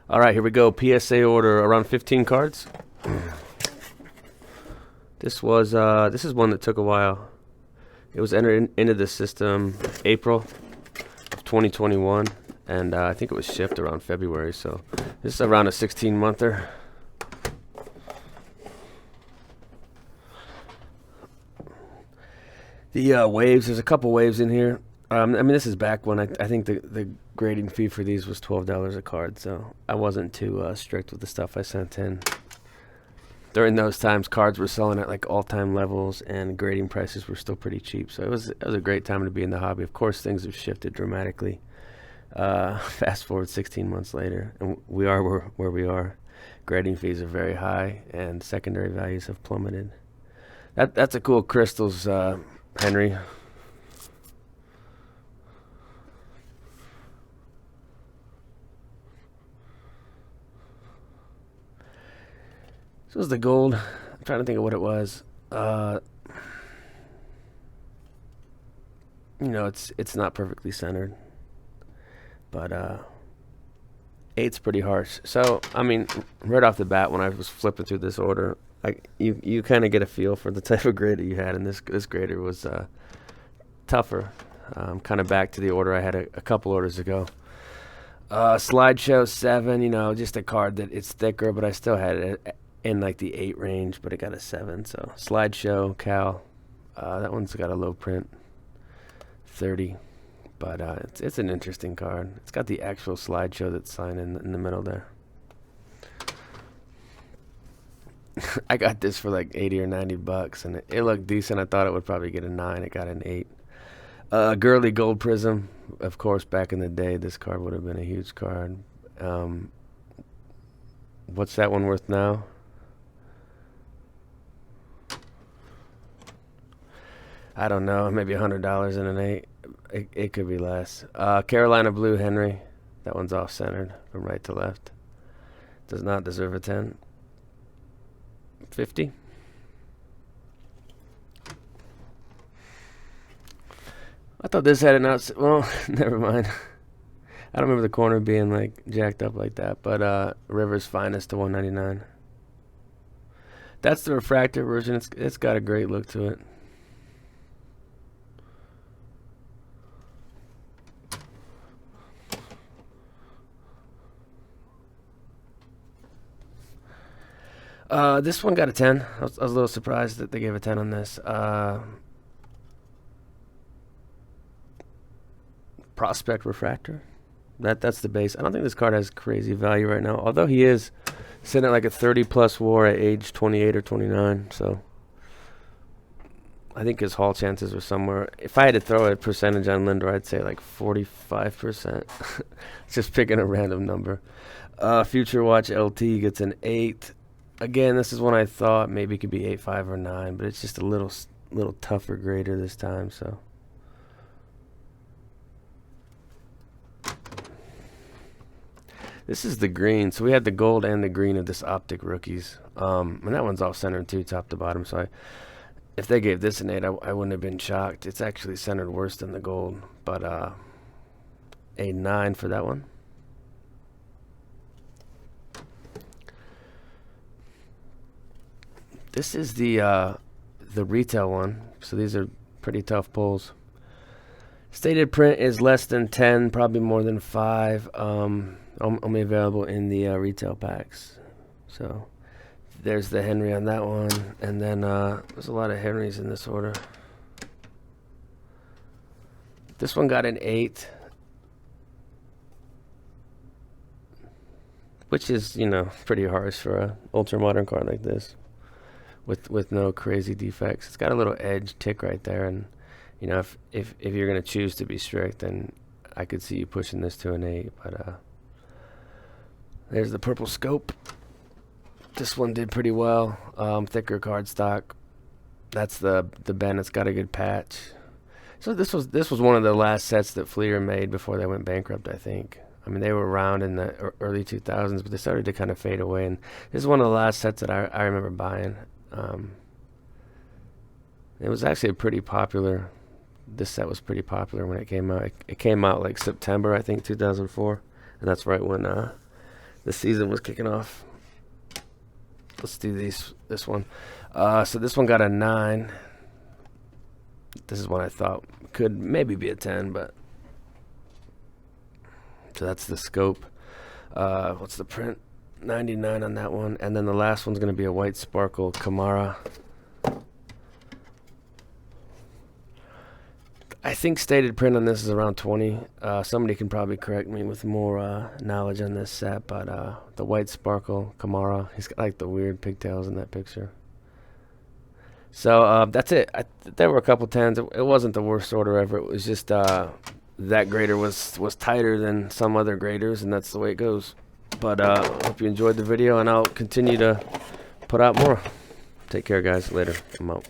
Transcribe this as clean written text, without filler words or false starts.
All right, here we go. PSA order around 15 cards. This is one that took a while. It was entered into the system April of 2021, and I think it was shipped around February. So this is around a 16-monther. The waves. There's a couple waves in here. I mean, this is back when I think the grading fee for these was $12 a card, so I wasn't too strict with the stuff I sent in. During those times, cards were selling at like all-time levels, and grading prices were still pretty cheap. So it was a great time to be in the hobby. Of course, things have shifted dramatically. Fast forward 16 months later, and we are where we are. Grading fees are very high, and secondary values have plummeted. That's a cool crystals, Henry. This was the gold. I'm trying to think of what it was. It's not perfectly centered, but 8's pretty harsh. So I mean, right off the bat, when I was flipping through this order, you kind of get a feel for the type of grader you had, and this grader was tougher. Kind of back to the order I had a couple orders ago. Slideshow 7, just a card that it's thicker, but I still had it in like the 8 range, but it got a 7. So slideshow Cal, that one's got a low print, 30, but it's an interesting card. It's got the actual slideshow that's signed in the middle there. I got this for like 80 or 90 bucks, and it looked decent. I thought it would probably get a 9. It got an 8. Girly Gold Prism. Of course, back in the day, this card would have been a huge card. What's that one worth now? I don't know. Maybe $100 in an 8. It could be less. Carolina Blue Henry. That one's off-centered from right to left. Does not deserve a 10. 50. I thought this had an well, never mind. I don't remember the corner being like jacked up like that, but River's Finest to 199. That's the refractor version. It's got a great look to it. This one got a 10. I was a little surprised that they gave a 10 on this. Prospect Refractor. That's the base. I don't think this card has crazy value right now, although he is sitting at like a 30+ WAR at age 28 or 29. So I think his haul chances are somewhere. If I had to throw a percentage on Lindor, I'd say like 45%. Just picking a random number. Future Watch LT gets an 8. Again, this is one I thought maybe could be 8.5 or 9, but it's just a little tougher grader this time. So this is the green. So we had the gold and the green of this Optic Rookies, and that one's off centered too, top to bottom. So if they gave this an 8, I wouldn't have been shocked. It's actually centered worse than the gold, but a 9 for that one. This is the retail one, so these are pretty tough pulls. Stated print is less than 10, probably more than 5. Only available in the retail packs. So there's the Henry on that one, and then there's a lot of Henrys in this order. This one got an 8, which is pretty harsh for a ultra modern card like this. With no crazy defects. It's got a little edge tick right there, and if you're gonna choose to be strict, then I could see you pushing this to an 8. But there's the purple scope. This one did pretty well. Thicker cardstock. That's the Ben. It's got a good patch. So this was one of the last sets that Fleer made before they went bankrupt, I think. I mean, they were around in the early 2000s, but they started to kind of fade away. And this is one of the last sets that I remember buying. It was actually pretty popular. This set was pretty popular when it came out. It came out like September, I think, 2004, and that's right when the season was kicking off. Let's do this one. So this one got a 9. This is one I thought could maybe be a 10, but so that's the scope. What's the print? 99 on that one, and then the last one's going to be a white sparkle Camara. I think stated print on this is around 20. Somebody can probably correct me with more knowledge on this set, but the white sparkle Camara, he's got like the weird pigtails in that picture. So that's it. There were a couple 10s. It wasn't the worst order ever. It was just that grader was tighter than some other graders, and that's the way it goes. But hope you enjoyed the video, and I'll continue to put out more. Take care, guys. Later. I'm out.